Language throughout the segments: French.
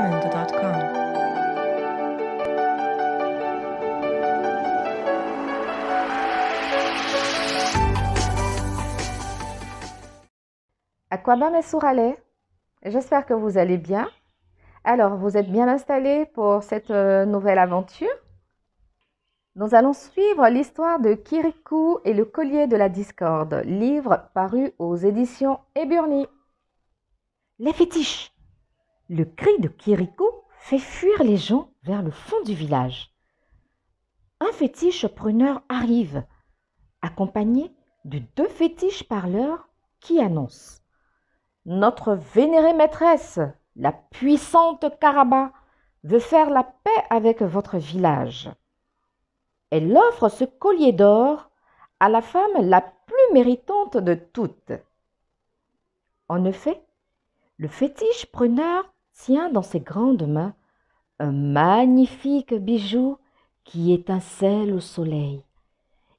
www.diamond.com. Aquaba mes souralais, j'espère que vous allez bien. Alors, vous êtes bien installés pour cette nouvelle aventure? Nous allons suivre l'histoire de Kirikou et le collier de la discorde, livre paru aux éditions Eburny. Les fétiches. Le cri de Kirikou fait fuir les gens vers le fond du village. Un fétiche pruneur arrive, accompagné de 2 fétiches parleurs qui annoncent: notre vénérée maîtresse, la puissante Karaba, veut faire la paix avec votre village. Elle offre ce collier d'or à la femme la plus méritante de toutes. En effet, le fétiche preneur tient dans ses grandes mains un magnifique bijou qui étincelle au soleil.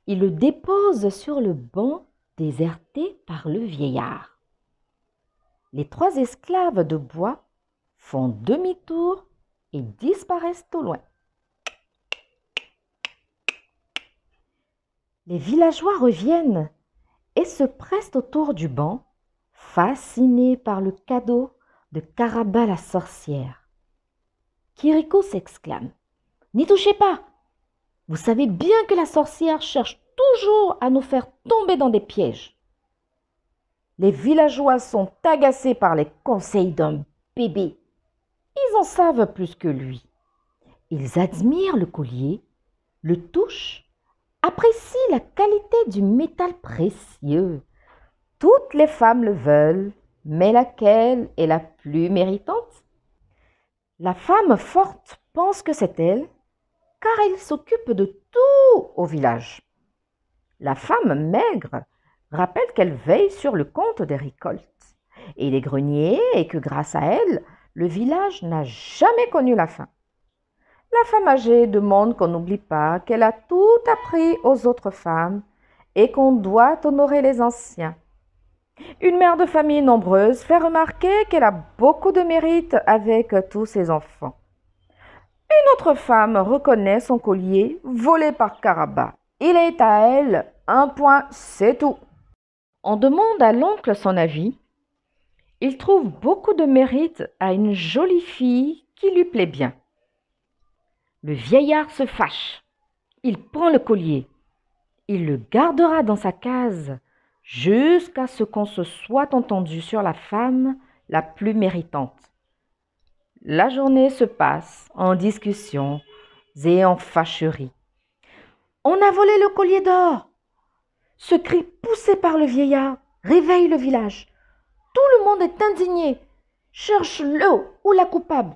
Il le dépose sur le banc déserté par le vieillard. Les 3 esclaves de bois font demi-tour et disparaissent au loin. Les villageois reviennent et se pressent autour du banc, fascinés par le cadeau de Karaba la sorcière. Kirikou s'exclame: n'y touchez pas! Vous savez bien que la sorcière cherche toujours à nous faire tomber dans des pièges. Les villageois sont agacés par les conseils d'un bébé. Ils en savent plus que lui. Ils admirent le collier, le touchent, apprécient la qualité du métal précieux. Toutes les femmes le veulent, mais laquelle est la plus méritante? La femme forte pense que c'est elle, car elle s'occupe de tout au village. La femme maigre rappelle qu'elle veille sur le compte des récoltes et des greniers et que grâce à elle, le village n'a jamais connu la faim. La femme âgée demande qu'on n'oublie pas qu'elle a tout appris aux autres femmes et qu'on doit honorer les anciens. Une mère de famille nombreuse fait remarquer qu'elle a beaucoup de mérite avec tous ses enfants. Une autre femme reconnaît son collier volé par Karaba. Il est à elle, un point, c'est tout. On demande à l'oncle son avis. Il trouve beaucoup de mérite à une jolie fille qui lui plaît bien. Le vieillard se fâche. Il prend le collier. Il le gardera dans sa case jusqu'à ce qu'on se soit entendu sur la femme la plus méritante. La journée se passe en discussions et en fâcheries. On a volé le collier d'or! Ce cri poussé par le vieillard réveille le village. Tout le monde est indigné, cherche le ou la coupable.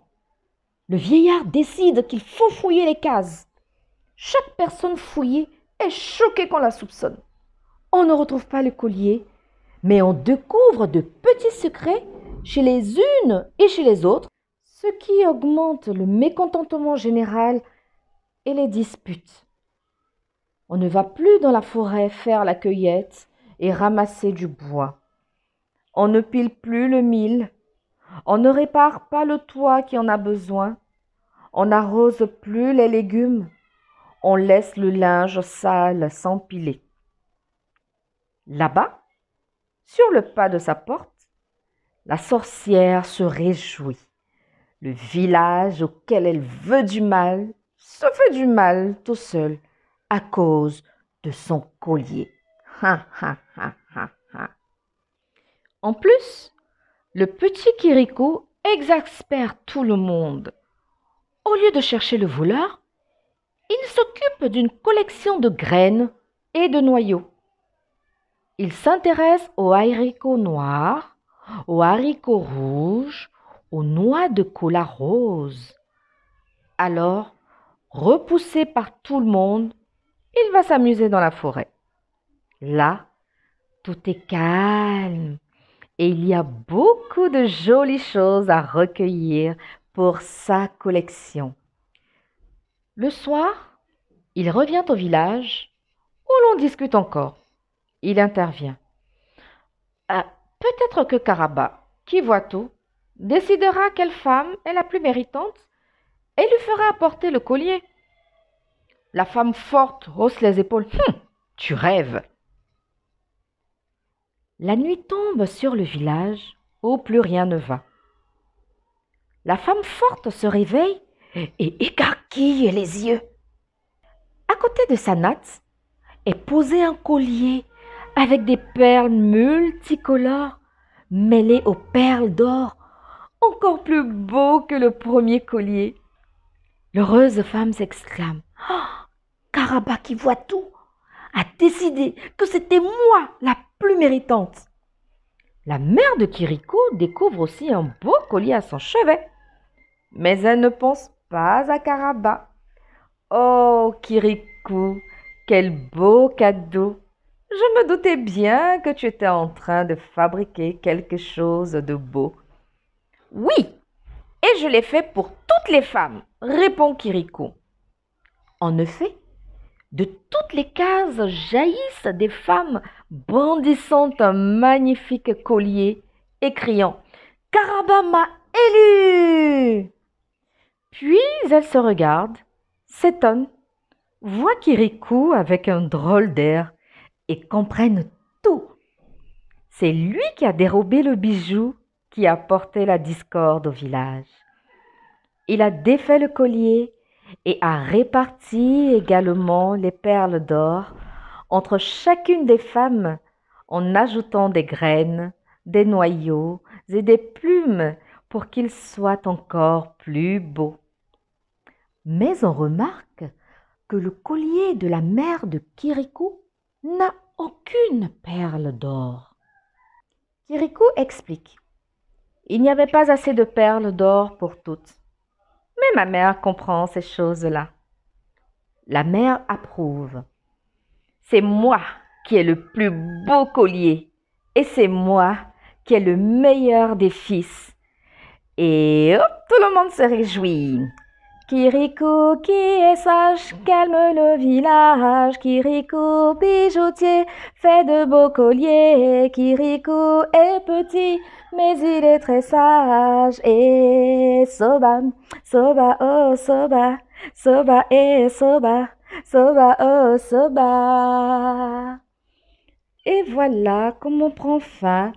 Le vieillard décide qu'il faut fouiller les cases. Chaque personne fouillée est choquée qu'on la soupçonne. On ne retrouve pas le collier, mais on découvre de petits secrets chez les unes et chez les autres, ce qui augmente le mécontentement général et les disputes. On ne va plus dans la forêt faire la cueillette et ramasser du bois. On ne pile plus le mil. On ne répare pas le toit qui en a besoin. On n'arrose plus les légumes. On laisse le linge sale s'empiler. Là-bas, sur le pas de sa porte, la sorcière se réjouit. Le village auquel elle veut du mal se fait du mal tout seul à cause de son collier. Ha, ha, ha, ha, ha. En plus, le petit Kirikou exaspère tout le monde. Au lieu de chercher le voleur, il s'occupe d'une collection de graines et de noyaux. Il s'intéresse aux haricots noirs, aux haricots rouges, aux noix de cola rose. Alors, repoussé par tout le monde, il va s'amuser dans la forêt. Là, tout est calme et il y a beaucoup de jolies choses à recueillir pour sa collection. Le soir, il revient au village où l'on discute encore. Il intervient. Peut-être que Karaba, qui voit tout, décidera quelle femme est la plus méritante et lui fera apporter le collier. La femme forte hausse les épaules. Tu rêves. La nuit tombe sur le village où plus rien ne va. La femme forte se réveille et écarquille les yeux. À côté de sa natte est posé un collier avec des perles multicolores mêlées aux perles d'or, encore plus beau que le premier collier. L'heureuse femme s'exclame: «Oh, Karaba qui voit tout a décidé que c'était moi la plus méritante.» La mère de Kiriko découvre aussi un beau collier à son chevet, mais elle ne pense pas à Karaba. Oh, Kirikou, quel beau cadeau! Je me doutais bien que tu étais en train de fabriquer quelque chose de beau. Oui, et je l'ai fait pour toutes les femmes, répond Kirikou. En effet, de toutes les cases jaillissent des femmes brandissant un magnifique collier et criant: Karaba m'a élu! Puis elles se regardent, s'étonnent, voient Kirikou avec un drôle d'air et comprennent tout. C'est lui qui a dérobé le bijou qui a porté la discorde au village. Il a défait le collier et a réparti également les perles d'or entre chacune des femmes en ajoutant des graines, des noyaux et des plumes pour qu'ils soient encore plus beaux. Mais on remarque que le collier de la mère de Kirikou n'a aucune perle d'or. Kirikou explique: il n'y avait pas assez de perles d'or pour toutes. Mais ma mère comprend ces choses-là. La mère approuve. C'est moi qui ai le plus beau collier et c'est moi qui ai le meilleur des fils. Et hop, tout le monde se réjouit. Kirikou qui est sage, calme le village. Kirikou bijoutier, fait de beaux colliers. Kirikou est petit, mais il est très sage. Et soba, soba, oh soba, soba et soba, soba, oh soba. Et voilà comment prend fin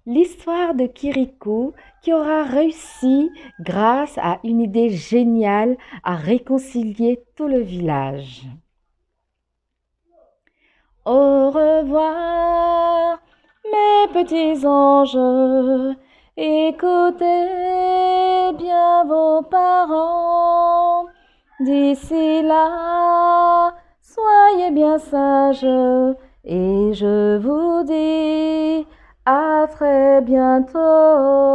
l'histoire de Kirikou qui aura réussi, grâce à une idée géniale, à réconcilier tout le village. Au revoir, mes petits anges, écoutez bien vos parents. D'ici là, soyez bien sages et je vous dis à très bientôt.